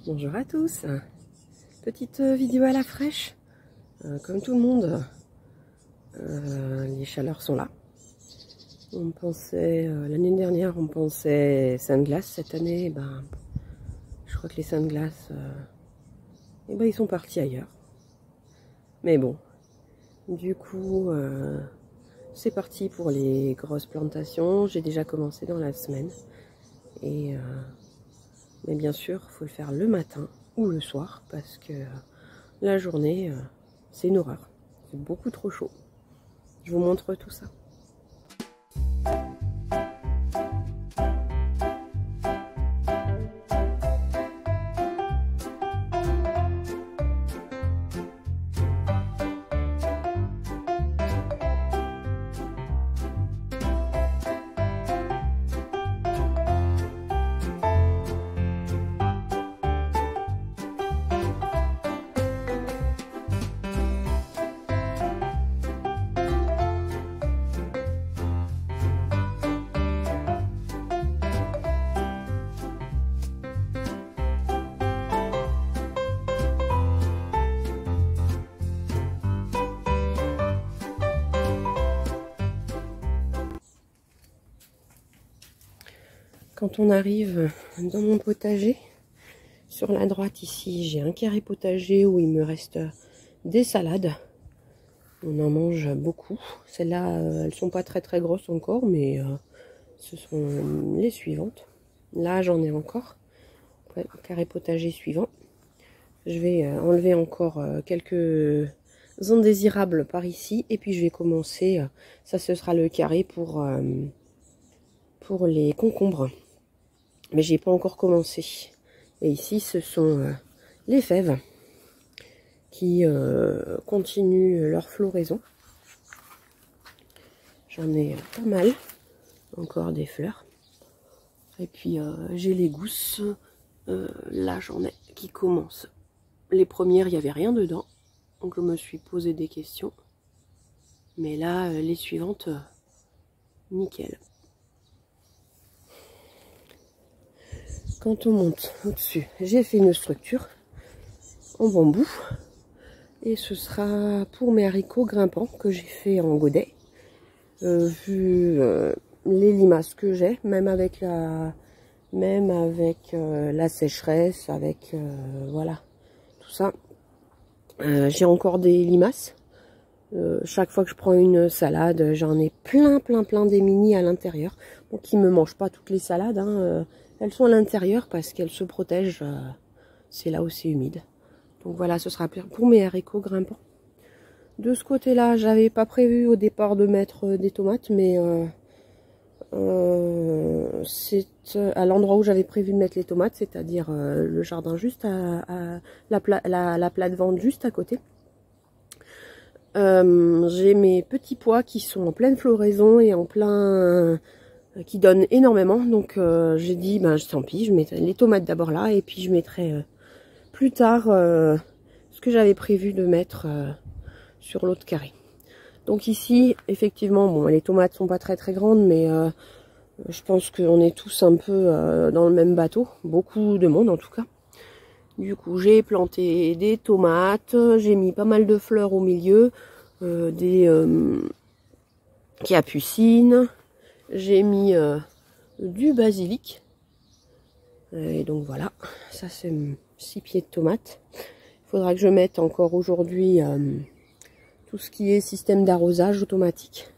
Bonjour à tous, petite vidéo à la fraîche, comme tout le monde, les chaleurs sont là. On pensait, l'année dernière on pensait Saint-Glace, cette année je crois que les Saint-Glace, ils sont partis ailleurs. Mais bon, du coup c'est parti pour les grosses plantations, j'ai déjà commencé dans la semaine. Mais bien sûr, il faut le faire le matin ou le soir parce que la journée, c'est une horreur. C'est beaucoup trop chaud. Je vous montre tout ça. Quand on arrive dans mon potager, sur la droite ici, j'ai un carré potager où il me reste des salades. On en mange beaucoup. Celles-là, elles sont pas très grosses encore, mais ce sont les suivantes. Là, j'en ai encore. Carré potager suivant. Je vais enlever encore quelques indésirables par ici. Et puis, je vais commencer. Ça, ce sera le carré pour les concombres. Mais j'ai pas encore commencé. Et ici, ce sont les fèves qui continuent leur floraison. J'en ai pas mal. Encore des fleurs. Et puis, j'ai les gousses. Là, j'en ai qui commencent. Les premières, il n'y avait rien dedans. Donc, je me suis posé des questions. Mais là, les suivantes, nickel. Quand on monte au-dessus, j'ai fait une structure en bambou. Et ce sera pour mes haricots grimpants que j'ai fait en godet. Vu les limaces que j'ai, même avec la sécheresse, avec voilà, tout ça. J'ai encore des limaces. Chaque fois que je prends une salade, j'en ai plein des mini à l'intérieur. Donc ils ne me mangent pas toutes les salades, hein. Elles sont à l'intérieur parce qu'elles se protègent. C'est là où c'est humide. Donc voilà, ce sera pour mes haricots grimpants. De ce côté-là, j'avais pas prévu au départ de mettre des tomates, mais c'est à l'endroit où j'avais prévu de mettre les tomates, c'est-à-dire le jardin juste à la plate-vente juste à côté. J'ai mes petits pois qui sont en pleine floraison et qui donnent énormément. Donc j'ai dit, tant pis, je mettrai les tomates d'abord là et puis je mettrai plus tard ce que j'avais prévu de mettre sur l'autre carré. Donc ici, effectivement, bon, les tomates sont pas très grandes, mais je pense qu'on est tous un peu dans le même bateau. Beaucoup de monde en tout cas. Du coup, j'ai planté des tomates, j'ai mis pas mal de fleurs au milieu, des capucines, j'ai mis du basilic. Et donc voilà, ça c'est 6 pieds de tomates. Il faudra que je mette encore aujourd'hui tout ce qui est système d'arrosage automatique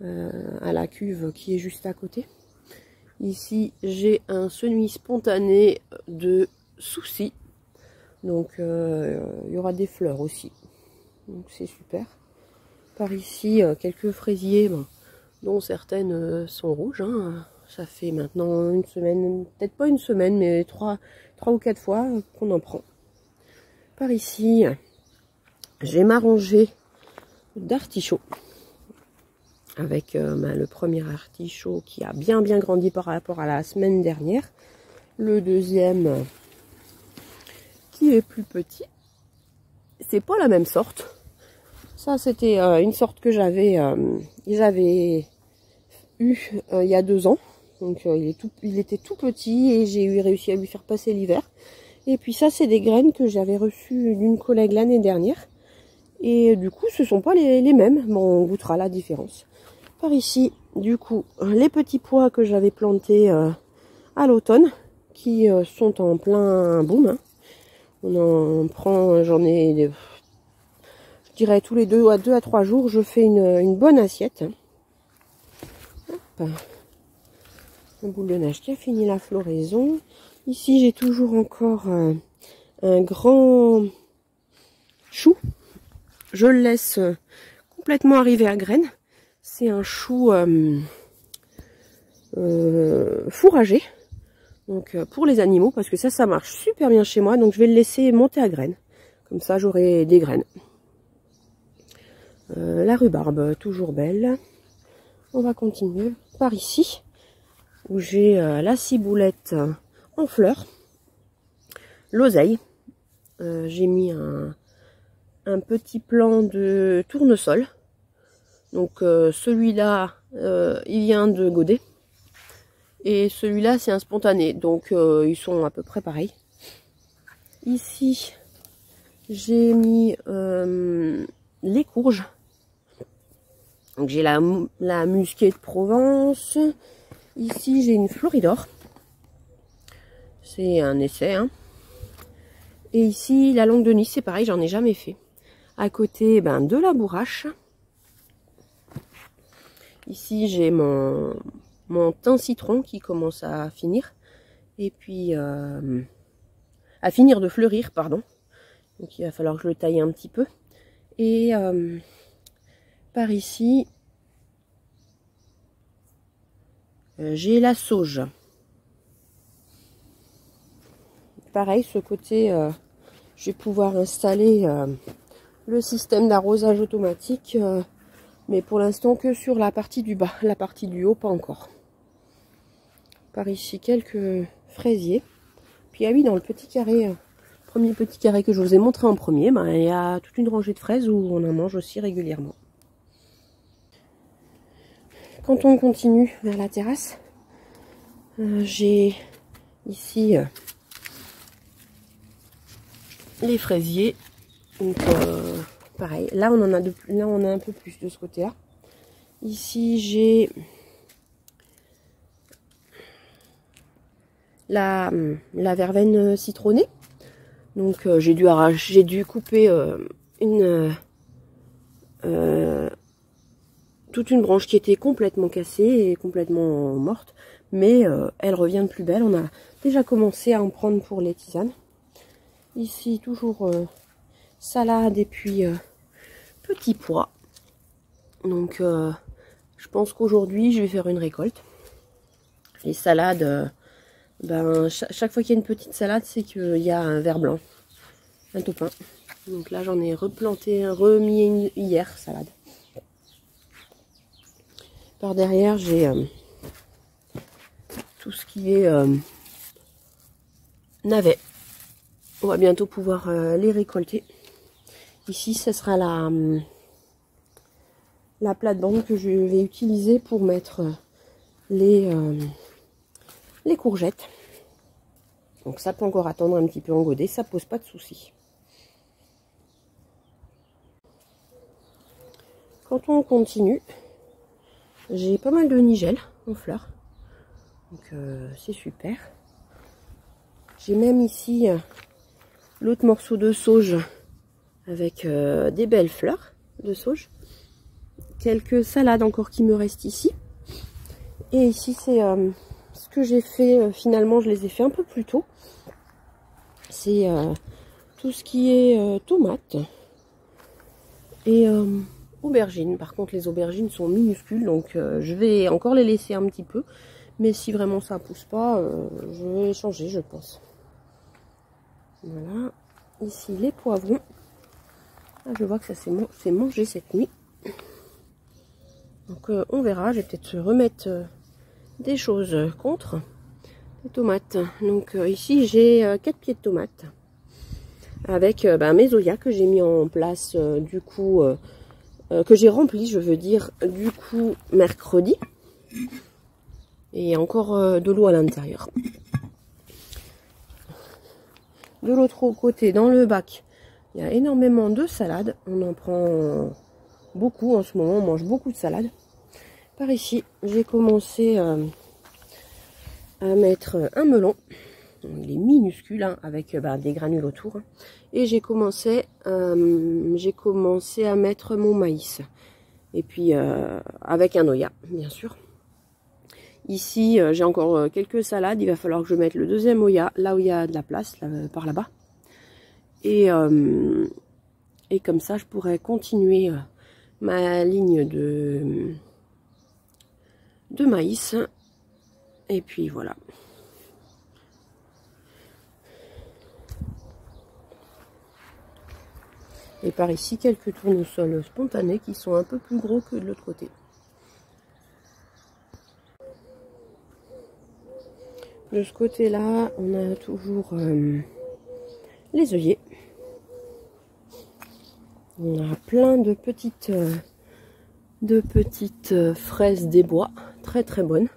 à la cuve qui est juste à côté. Ici, j'ai un semis spontané de soucis. Donc, il y aura des fleurs aussi. Donc, c'est super. Par ici, quelques fraisiers, dont certaines sont rouges. Hein. Ça fait maintenant une semaine, peut-être pas une semaine, mais 3 ou 4 fois qu'on en prend. Par ici, j'ai ma rangée d'artichauts. Avec le premier artichaut qui a bien grandi par rapport à la semaine dernière. Le deuxième qui est plus petit. C'est pas la même sorte. Ça c'était une sorte que j'avais eu il y a 2 ans. Donc il était tout petit et j'ai réussi à lui faire passer l'hiver. Et puis ça, c'est des graines que j'avais reçues d'une collègue l'année dernière. Et du coup, ce ne sont pas les mêmes. Bon, on goûtera la différence. Par ici, du coup, les petits pois que j'avais plantés à l'automne, qui sont en plein boom. Hein. On en prend, j'en ai, je dirais tous les 2 à 3 jours, je fais une bonne assiette. Hop. Un boule de neige qui a fini la floraison. Ici, j'ai toujours encore un grand chou. Je le laisse complètement arriver à graines. C'est un chou fourragé. Donc pour les animaux, parce que ça marche super bien chez moi. Donc je vais le laisser monter à graines. Comme ça, j'aurai des graines. La rhubarbe, toujours belle. On va continuer par ici, où j'ai la ciboulette en fleurs. L'oseille. J'ai mis un petit plant de tournesol. Donc celui-là, il vient de goder. Et celui-là, c'est un spontané. Donc ils sont à peu près pareils. Ici, j'ai mis les courges. Donc j'ai la musquée de Provence. Ici, j'ai une floridor. C'est un essai. Hein. Et ici, la langue de Nice, c'est pareil, j'en ai jamais fait. À côté, de la bourrache. Ici, j'ai mon thym citron qui commence à finir. Et puis, à finir de fleurir, pardon. Donc, il va falloir que je le taille un petit peu. Et par ici, j'ai la sauge. Pareil, ce côté, je vais pouvoir installer le système d'arrosage automatique. Mais pour l'instant que sur la partie du bas, la partie du haut pas encore. Par ici quelques fraisiers. Puis ah oui, dans le petit carré, premier petit carré que je vous ai montré en premier, il y a toute une rangée de fraises où on en mange aussi régulièrement. Quand on continue vers la terrasse, j'ai ici les fraisiers. Donc pareil, là on en a là on a un peu plus de ce côté-là. Ici j'ai la verveine citronnée. Donc j'ai dû couper toute une branche qui était complètement cassée et complètement morte. Mais elle revient de plus belle. On a déjà commencé à en prendre pour les tisanes. Ici toujours salade et puis petits pois. Donc je pense qu'aujourd'hui je vais faire une récolte. Les salades, chaque fois qu'il y a une petite salade, c'est qu'il y a un ver blanc, un topin. Donc là j'en ai remis une hier, salade. Par derrière j'ai tout ce qui est navets. On va bientôt pouvoir les récolter. Ici, ce sera la plate-bande que je vais utiliser pour mettre les courgettes. Donc ça peut encore attendre un petit peu en godet, ça pose pas de soucis. Quand on continue, j'ai pas mal de nigel en fleurs. Donc c'est super. J'ai même ici l'autre morceau de sauge avec des belles fleurs de sauge. Quelques salades encore qui me restent ici. Et ici c'est ce que j'ai fait, finalement je les ai fait un peu plus tôt. C'est tout ce qui est tomates et aubergines. Par contre les aubergines sont minuscules, donc je vais encore les laisser un petit peu. Mais si vraiment ça pousse pas, je vais changer, je pense. Voilà. Ici les poivrons. Ah, je vois que ça s'est mangé cette nuit. Donc on verra. Je vais peut-être remettre des choses contre les tomates. Donc ici j'ai 4 pieds de tomates. Avec mes Oya que j'ai mis en place du coup. Que j'ai rempli, je veux dire, du coup mercredi. Et encore de l'eau à l'intérieur. De l'autre côté, dans le bac, il y a énormément de salades. On en prend beaucoup en ce moment, on mange beaucoup de salades. Par ici, j'ai commencé à mettre un melon. Il est minuscule, hein, avec des granules autour. Hein. Et j'ai commencé à mettre mon maïs. Et puis avec un Oya, bien sûr. Ici, j'ai encore quelques salades. Il va falloir que je mette le deuxième Oya, là où il y a de la place, là, par là-bas. Et comme ça, je pourrais continuer ma ligne de maïs. Et puis voilà. Et par ici, quelques tournesols spontanés qui sont un peu plus gros que de l'autre côté. De ce côté-là, on a toujours les œillets. On a plein de petites fraises des bois, très très bonnes.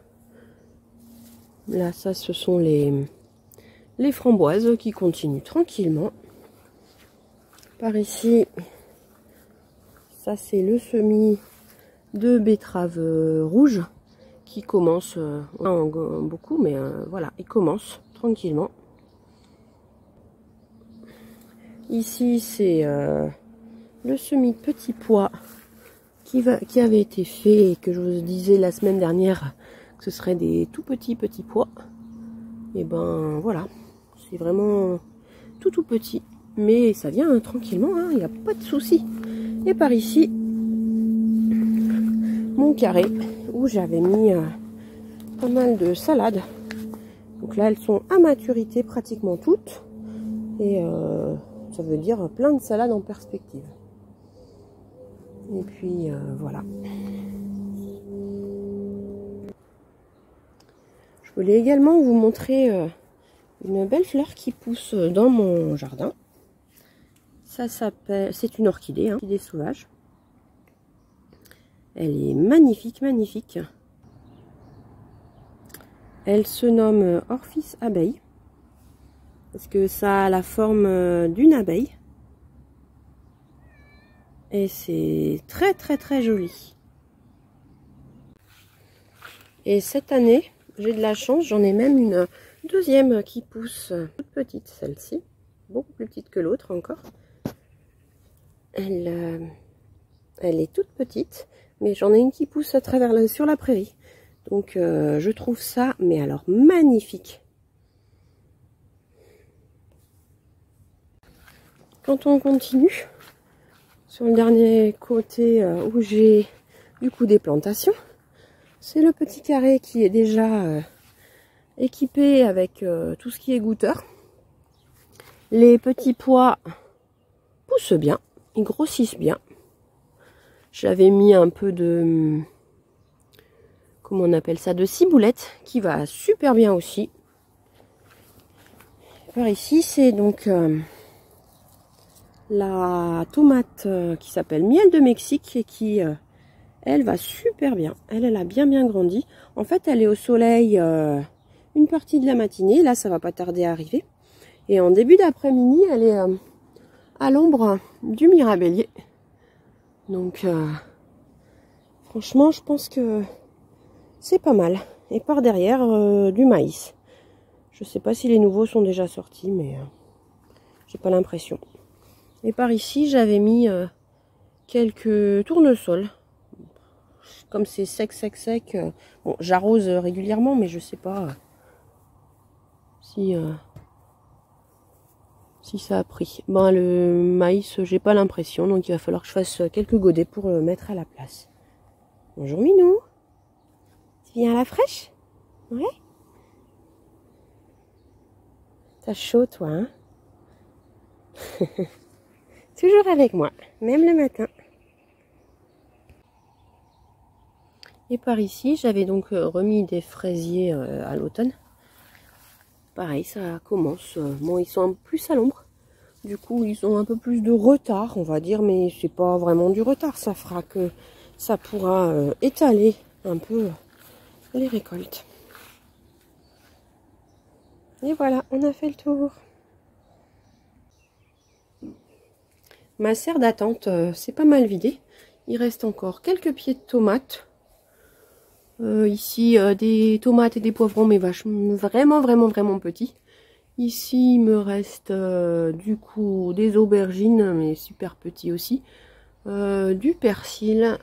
Là, ça, ce sont les framboises qui continuent tranquillement. Par ici, ça c'est le semis de betterave rouge qui commence, beaucoup, mais voilà, il commence tranquillement. Ici, c'est le semis de petits pois qui avait été fait et que je vous disais la semaine dernière que ce serait des tout petits pois. Et ben voilà, c'est vraiment tout petit. Mais ça vient tranquillement, hein, il n'y a pas de souci. Et par ici, mon carré où j'avais mis pas mal de salades. Donc là, elles sont à maturité pratiquement toutes. Et ça veut dire plein de salades en perspective. Et puis voilà. Je voulais également vous montrer une belle fleur qui pousse dans mon jardin. Ça s'appelle, c'est une orchidée, hein, orchidée sauvage. Elle est magnifique, magnifique. Elle se nomme Orphis abeille. Parce que ça a la forme d'une abeille. Et c'est très très très joli. Et cette année, j'ai de la chance, j'en ai même une deuxième qui pousse, toute petite celle-ci. Beaucoup plus petite que l'autre encore. Elle est toute petite, mais j'en ai une qui pousse à travers sur la prairie. Donc je trouve ça, mais alors magnifique. Quand on continue, sur le dernier côté où j'ai du coup des plantations, c'est le petit carré qui est déjà équipé avec tout ce qui est goutteur. Les petits pois poussent bien, ils grossissent bien. J'avais mis un peu de, comment on appelle ça, de ciboulette qui va super bien aussi. Par ici, c'est donc la tomate qui s'appelle miel de Mexique et qui, elle, va super bien. Elle a bien grandi. En fait, elle est au soleil une partie de la matinée. Là, ça va pas tarder à arriver. Et en début d'après-midi, elle est à l'ombre du mirabellier. Donc, franchement, je pense que c'est pas mal. Et par derrière, du maïs. Je sais pas si les nouveaux sont déjà sortis, mais j'ai pas l'impression. Et par ici, j'avais mis quelques tournesols. Comme c'est sec. Bon, j'arrose régulièrement, mais je sais pas si ça a pris. Bon, le maïs, j'ai pas l'impression, donc il va falloir que je fasse quelques godets pour le mettre à la place. Bonjour Minou. Tu viens à la fraîche? Ouais. T'as chaud, toi, hein? Toujours avec moi, même le matin. Et par ici, j'avais donc remis des fraisiers à l'automne. Pareil, ça commence. Bon, ils sont plus à l'ombre. Du coup, ils ont un peu plus de retard, on va dire, mais c'est pas vraiment du retard. Ça fera que ça pourra étaler un peu les récoltes. Et voilà, on a fait le tour. Ma serre d'attente, c'est pas mal vidé. Il reste encore quelques pieds de tomates. Ici, des tomates et des poivrons, mais vraiment petits. Ici, il me reste du coup des aubergines, mais super petits aussi. Du persil.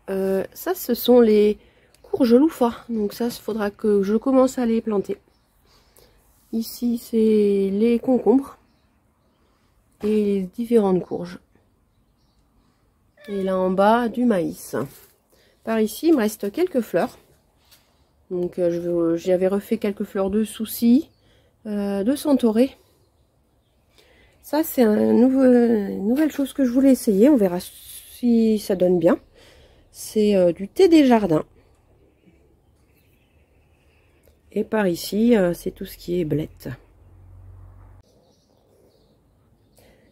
Ça, ce sont les courges louffa. Donc ça, il faudra que je commence à les planter. Ici, c'est les concombres et les différentes courges. Et là en bas, du maïs. Par ici, il me reste quelques fleurs. Donc j'avais refait quelques fleurs de souci, de centaurée. Ça, c'est une nouvelle chose que je voulais essayer. On verra si ça donne bien. C'est du thé des jardins. Et par ici, c'est tout ce qui est blette.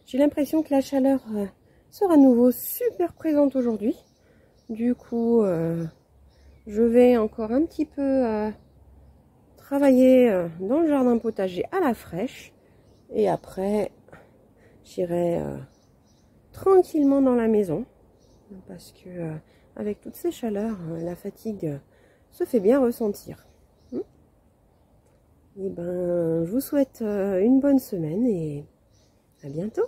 J'ai l'impression que la chaleur sera à nouveau super présente aujourd'hui. Du coup, je vais encore un petit peu travailler dans le jardin potager à la fraîche. Et après, j'irai tranquillement dans la maison. Parce que avec toutes ces chaleurs, la fatigue se fait bien ressentir. Et ben, je vous souhaite une bonne semaine et à bientôt.